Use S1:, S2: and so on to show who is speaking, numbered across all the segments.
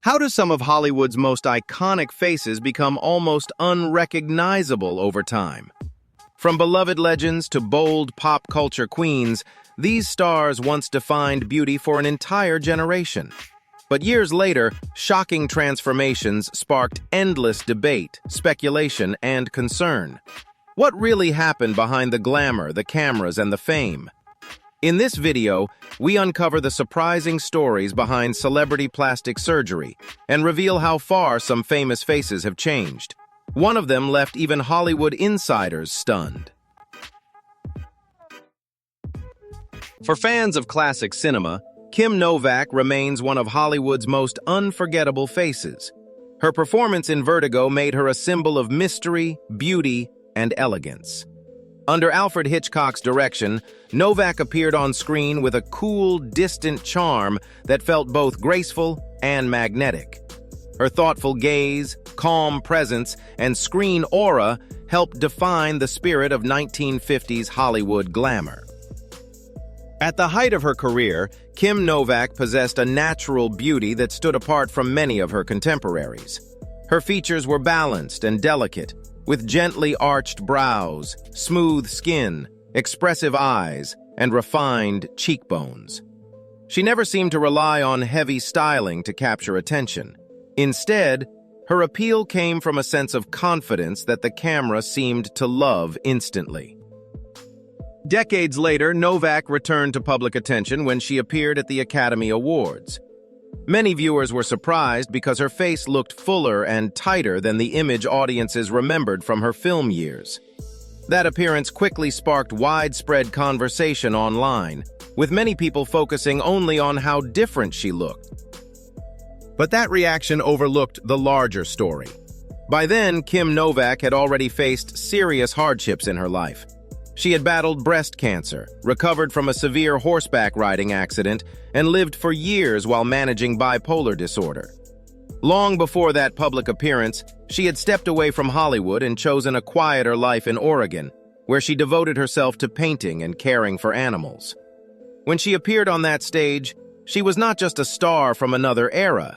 S1: How do some of Hollywood's most iconic faces become almost unrecognizable over time? From beloved legends to bold pop culture queens, these stars once defined beauty for an entire generation. But years later, shocking transformations sparked endless debate, speculation, and concern. What really happened behind the glamour, the cameras, and the fame? In this video, we uncover the surprising stories behind celebrity plastic surgery and reveal how far some famous faces have changed. One of them left even Hollywood insiders stunned. For fans of classic cinema, Kim Novak remains one of Hollywood's most unforgettable faces. Her performance in Vertigo made her a symbol of mystery, beauty, and elegance. Under Alfred Hitchcock's direction, Novak appeared on screen with a cool, distant charm that felt both graceful and magnetic. Her thoughtful gaze, calm presence, and screen aura helped define the spirit of 1950s Hollywood glamour. At the height of her career, Kim Novak possessed a natural beauty that stood apart from many of her contemporaries. Her features were balanced and delicate, with gently arched brows, smooth skin, expressive eyes, and refined cheekbones. She never seemed to rely on heavy styling to capture attention. Instead, her appeal came from a sense of confidence that the camera seemed to love instantly. Decades later, Novak returned to public attention when she appeared at the Academy Awards. Many viewers were surprised because her face looked fuller and tighter than the image audiences remembered from her film years. That appearance quickly sparked widespread conversation online, with many people focusing only on how different she looked. But that reaction overlooked the larger story. By then, Kim Novak had already faced serious hardships in her life. She had battled breast cancer, recovered from a severe horseback riding accident, and lived for years while managing bipolar disorder. Long before that public appearance, she had stepped away from Hollywood and chosen a quieter life in Oregon, where she devoted herself to painting and caring for animals. When she appeared on that stage, she was not just a star from another era.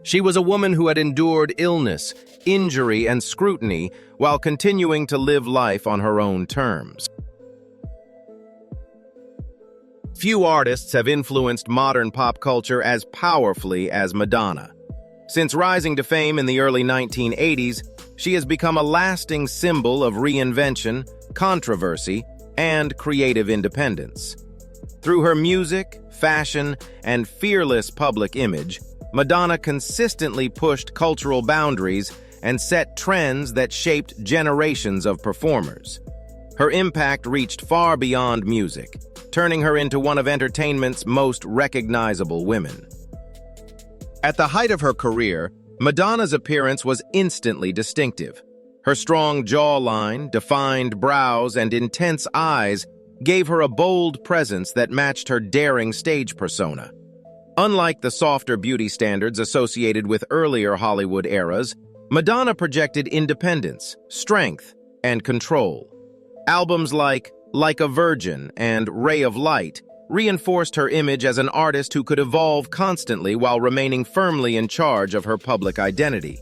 S1: She was a woman who had endured illness, injury, and scrutiny while continuing to live life on her own terms. Few artists have influenced modern pop culture as powerfully as Madonna. Since rising to fame in the early 1980s, she has become a lasting symbol of reinvention, controversy, and creative independence. Through her music, fashion, and fearless public image, Madonna consistently pushed cultural boundaries and set trends that shaped generations of performers. Her impact reached far beyond music, turning her into one of entertainment's most recognizable women. At the height of her career, Madonna's appearance was instantly distinctive. Her strong jawline, defined brows, and intense eyes gave her a bold presence that matched her daring stage persona. Unlike the softer beauty standards associated with earlier Hollywood eras, Madonna projected independence, strength, and control. Albums like a Virgin and Ray of Light reinforced her image as an artist who could evolve constantly while remaining firmly in charge of her public identity.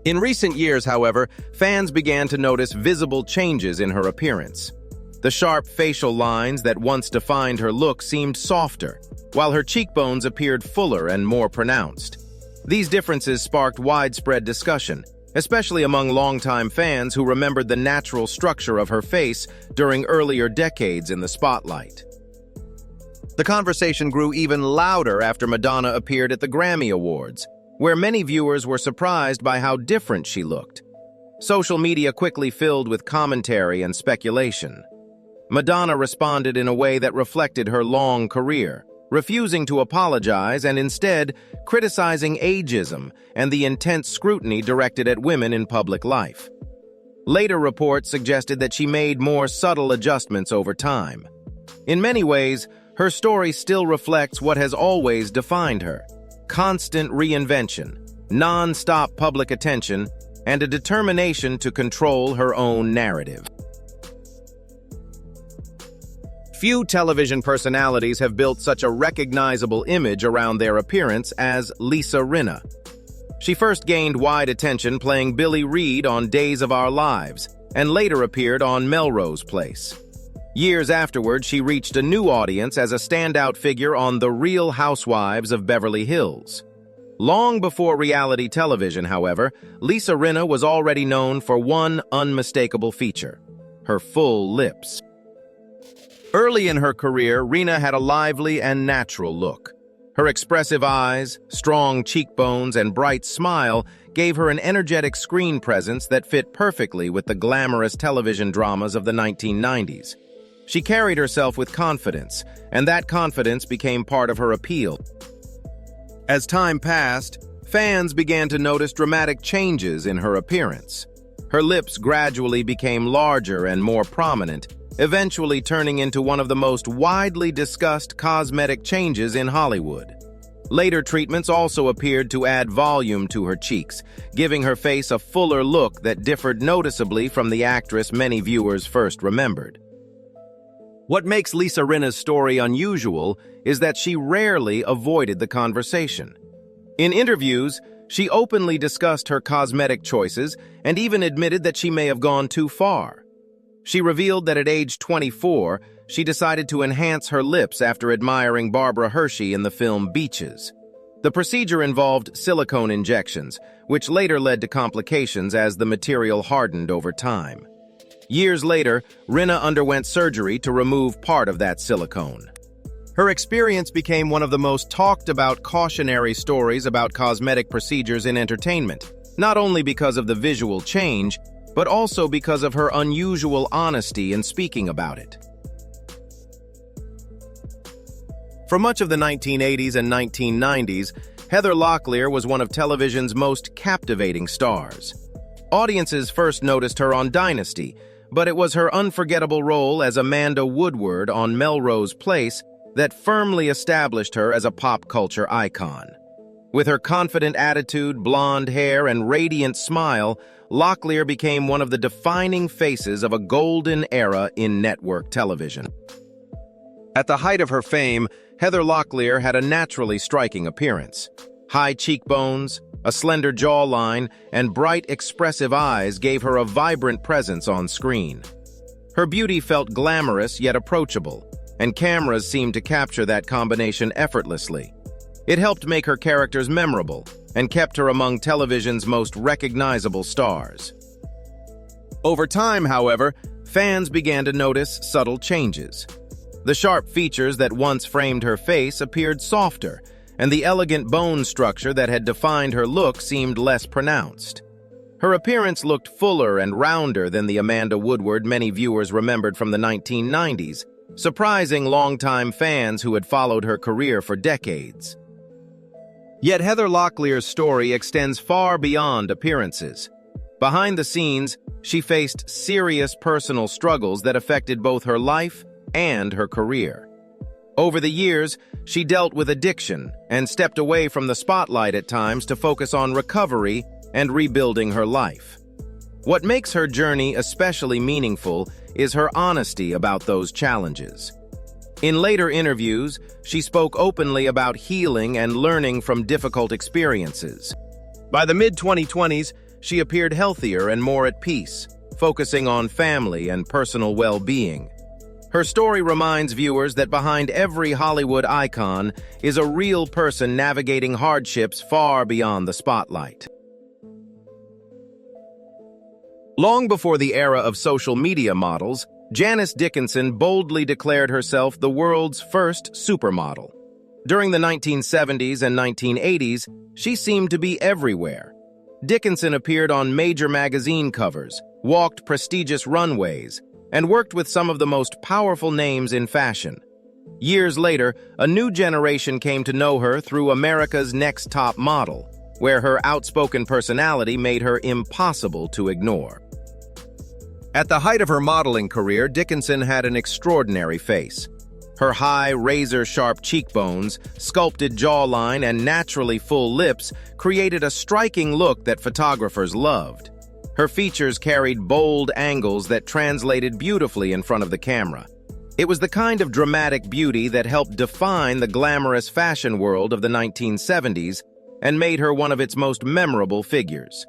S1: In recent years, however, fans began to notice visible changes in her appearance. The sharp facial lines that once defined her look seemed softer, while her cheekbones appeared fuller and more pronounced. These differences sparked widespread discussion, especially among longtime fans who remembered the natural structure of her face during earlier decades in the spotlight. The conversation grew even louder after Madonna appeared at the Grammy Awards, where many viewers were surprised by how different she looked. Social media quickly filled with commentary and speculation. Madonna responded in a way that reflected her long career, refusing to apologize and instead criticizing ageism and the intense scrutiny directed at women in public life. Later reports suggested that she made more subtle adjustments over time. In many ways, her story still reflects what has always defined her: constant reinvention, non-stop public attention, and a determination to control her own narrative. Few television personalities have built such a recognizable image around their appearance as Lisa Rinna. She first gained wide attention playing Billy Reed on Days of Our Lives, and later appeared on Melrose Place. Years afterward, she reached a new audience as a standout figure on The Real Housewives of Beverly Hills. Long before reality television, however, Lisa Rinna was already known for one unmistakable feature: her full lips. Early in her career, Rinna had a lively and natural look. Her expressive eyes, strong cheekbones, and bright smile gave her an energetic screen presence that fit perfectly with the glamorous television dramas of the 1990s. She carried herself with confidence, and that confidence became part of her appeal. As time passed, fans began to notice dramatic changes in her appearance. Her lips gradually became larger and more prominent, eventually turning into one of the most widely discussed cosmetic changes in Hollywood. Later treatments also appeared to add volume to her cheeks, giving her face a fuller look that differed noticeably from the actress many viewers first remembered. What makes Lisa Rinna's story unusual is that she rarely avoided the conversation. In interviews, she openly discussed her cosmetic choices and even admitted that she may have gone too far. She revealed that at age 24, she decided to enhance her lips after admiring Barbara Hershey in the film Beaches. The procedure involved silicone injections, which later led to complications as the material hardened over time. Years later, Rinna underwent surgery to remove part of that silicone. Her experience became one of the most talked-about cautionary stories about cosmetic procedures in entertainment, not only because of the visual change, but also because of her unusual honesty in speaking about it. For much of the 1980s and 1990s, Heather Locklear was one of television's most captivating stars. Audiences first noticed her on Dynasty, but it was her unforgettable role as Amanda Woodward on Melrose Place that firmly established her as a pop culture icon. With her confident attitude, blonde hair, and radiant smile, Locklear became one of the defining faces of a golden era in network television. At the height of her fame, Heather Locklear had a naturally striking appearance. High cheekbones, a slender jawline, and bright, expressive eyes gave her a vibrant presence on screen. Her beauty felt glamorous yet approachable, and cameras seemed to capture that combination effortlessly. It helped make her characters memorable and kept her among television's most recognizable stars. Over time, however, fans began to notice subtle changes. The sharp features that once framed her face appeared softer, and the elegant bone structure that had defined her look seemed less pronounced. Her appearance looked fuller and rounder than the Amanda Woodward many viewers remembered from the 1990s, surprising longtime fans who had followed her career for decades. Yet Heather Locklear's story extends far beyond appearances. Behind the scenes, she faced serious personal struggles that affected both her life and her career. Over the years, she dealt with addiction and stepped away from the spotlight at times to focus on recovery and rebuilding her life. What makes her journey especially meaningful is her honesty about those challenges. In later interviews, she spoke openly about healing and learning from difficult experiences. By the mid-2020s, she appeared healthier and more at peace, focusing on family and personal well-being. Her story reminds viewers that behind every Hollywood icon is a real person navigating hardships far beyond the spotlight. Long before the era of social media models, Janice Dickinson boldly declared herself the world's first supermodel. During the 1970s and 1980s, she seemed to be everywhere. Dickinson appeared on major magazine covers, walked prestigious runways, and worked with some of the most powerful names in fashion. Years later, a new generation came to know her through America's Next Top Model, where her outspoken personality made her impossible to ignore. At the height of her modeling career, Dickinson had an extraordinary face. Her high, razor-sharp cheekbones, sculpted jawline, and naturally full lips created a striking look that photographers loved. Her features carried bold angles that translated beautifully in front of the camera. It was the kind of dramatic beauty that helped define the glamorous fashion world of the 1970s and made her one of its most memorable figures.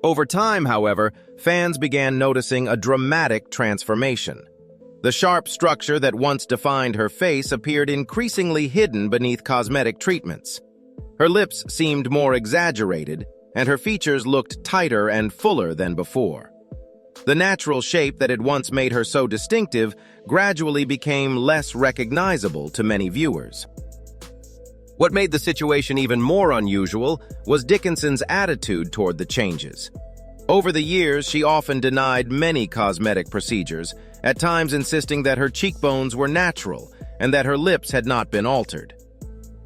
S1: Over time, however, fans began noticing a dramatic transformation. The sharp structure that once defined her face appeared increasingly hidden beneath cosmetic treatments. Her lips seemed more exaggerated, and her features looked tighter and fuller than before. The natural shape that had once made her so distinctive gradually became less recognizable to many viewers. What made the situation even more unusual was Dickinson's attitude toward the changes. Over the years, she often denied many cosmetic procedures, at times insisting that her cheekbones were natural and that her lips had not been altered.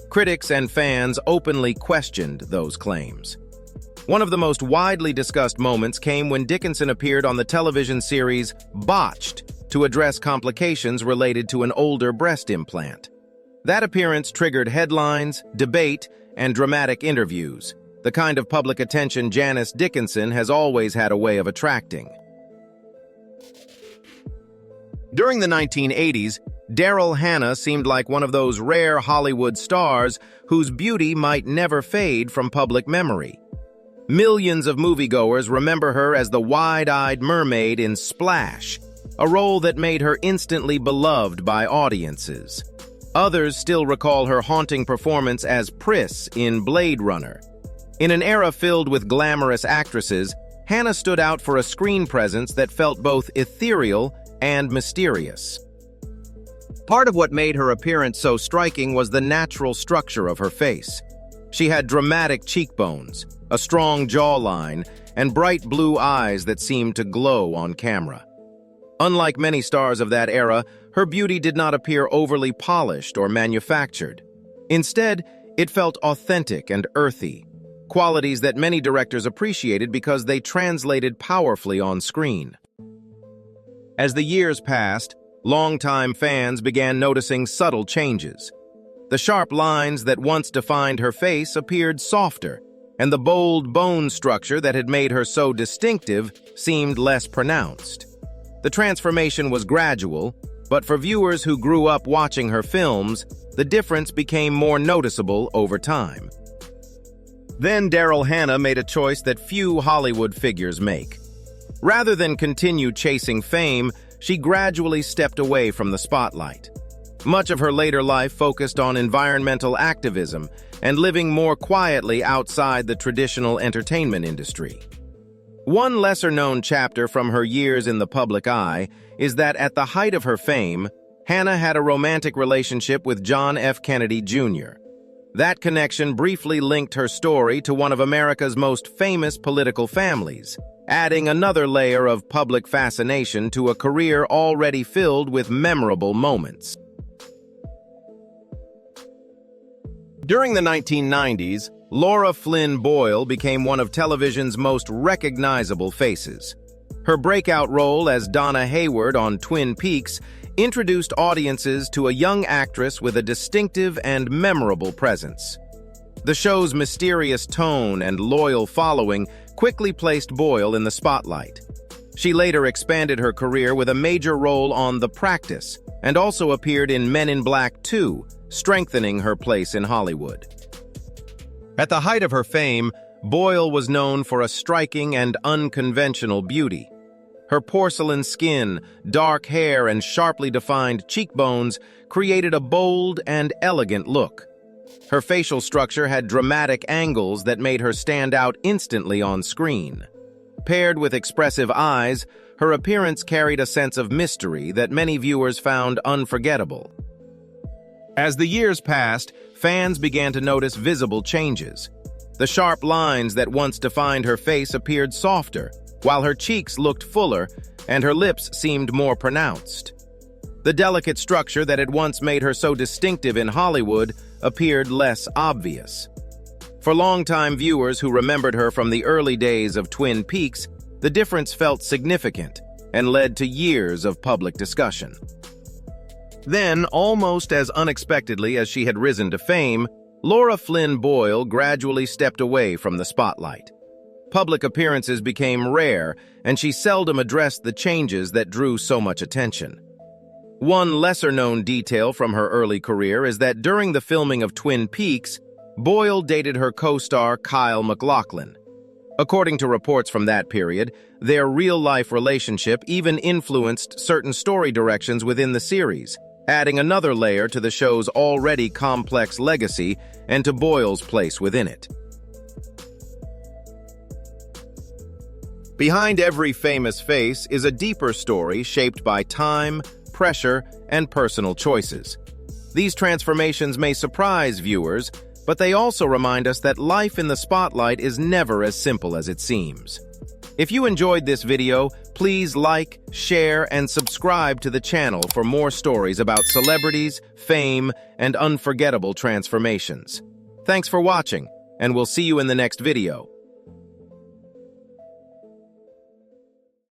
S1: Critics and fans openly questioned those claims. One of the most widely discussed moments came when Dickinson appeared on the television series Botched to address complications related to an older breast implant. That appearance triggered headlines, debate, and dramatic interviews, the kind of public attention Janice Dickinson has always had a way of attracting. During the 1980s, Daryl Hannah seemed like one of those rare Hollywood stars whose beauty might never fade from public memory. Millions of moviegoers remember her as the wide-eyed mermaid in Splash, a role that made her instantly beloved by audiences. Others still recall her haunting performance as Pris in Blade Runner. In an era filled with glamorous actresses, Hannah stood out for a screen presence that felt both ethereal and mysterious. Part of what made her appearance so striking was the natural structure of her face. She had dramatic cheekbones, a strong jawline, and bright blue eyes that seemed to glow on camera. Unlike many stars of that era, her beauty did not appear overly polished or manufactured. Instead, it felt authentic and earthy, qualities that many directors appreciated because they translated powerfully on screen. As the years passed, longtime fans began noticing subtle changes. The sharp lines that once defined her face appeared softer, and the bold bone structure that had made her so distinctive seemed less pronounced. The transformation was gradual, but for viewers who grew up watching her films, the difference became more noticeable over time. Then Daryl Hannah made a choice that few Hollywood figures make. Rather than continue chasing fame, she gradually stepped away from the spotlight. Much of her later life focused on environmental activism and living more quietly outside the traditional entertainment industry. One lesser-known chapter from her years in the public eye is that at the height of her fame, Hannah had a romantic relationship with John F. Kennedy Jr. That connection briefly linked her story to one of America's most famous political families, adding another layer of public fascination to a career already filled with memorable moments. During the 1990s, Laura Flynn Boyle became one of television's most recognizable faces. Her breakout role as Donna Hayward on Twin Peaks introduced audiences to a young actress with a distinctive and memorable presence. The show's mysterious tone and loyal following quickly placed Boyle in the spotlight. She later expanded her career with a major role on The Practice and also appeared in Men in Black 2, strengthening her place in Hollywood. At the height of her fame, Boyle was known for a striking and unconventional beauty. Her porcelain skin, dark hair, and sharply defined cheekbones created a bold and elegant look. Her facial structure had dramatic angles that made her stand out instantly on screen. Paired with expressive eyes, her appearance carried a sense of mystery that many viewers found unforgettable. As the years passed, fans began to notice visible changes. The sharp lines that once defined her face appeared softer, while her cheeks looked fuller and her lips seemed more pronounced. The delicate structure that had once made her so distinctive in Hollywood appeared less obvious. For longtime viewers who remembered her from the early days of Twin Peaks, the difference felt significant and led to years of public discussion. Then, almost as unexpectedly as she had risen to fame, Laura Flynn Boyle gradually stepped away from the spotlight. Public appearances became rare, and she seldom addressed the changes that drew so much attention. One lesser-known detail from her early career is that during the filming of Twin Peaks, Boyle dated her co-star Kyle MacLachlan. According to reports from that period, their real-life relationship even influenced certain story directions within the series, adding another layer to the show's already complex legacy and to Boyle's place within it. Behind every famous face is a deeper story shaped by time, pressure, and personal choices. These transformations may surprise viewers, but they also remind us that life in the spotlight is never as simple as it seems. If you enjoyed this video, please like, share, and subscribe to the channel for more stories about celebrities, fame, and unforgettable transformations. Thanks for watching, and we'll see you in the next video.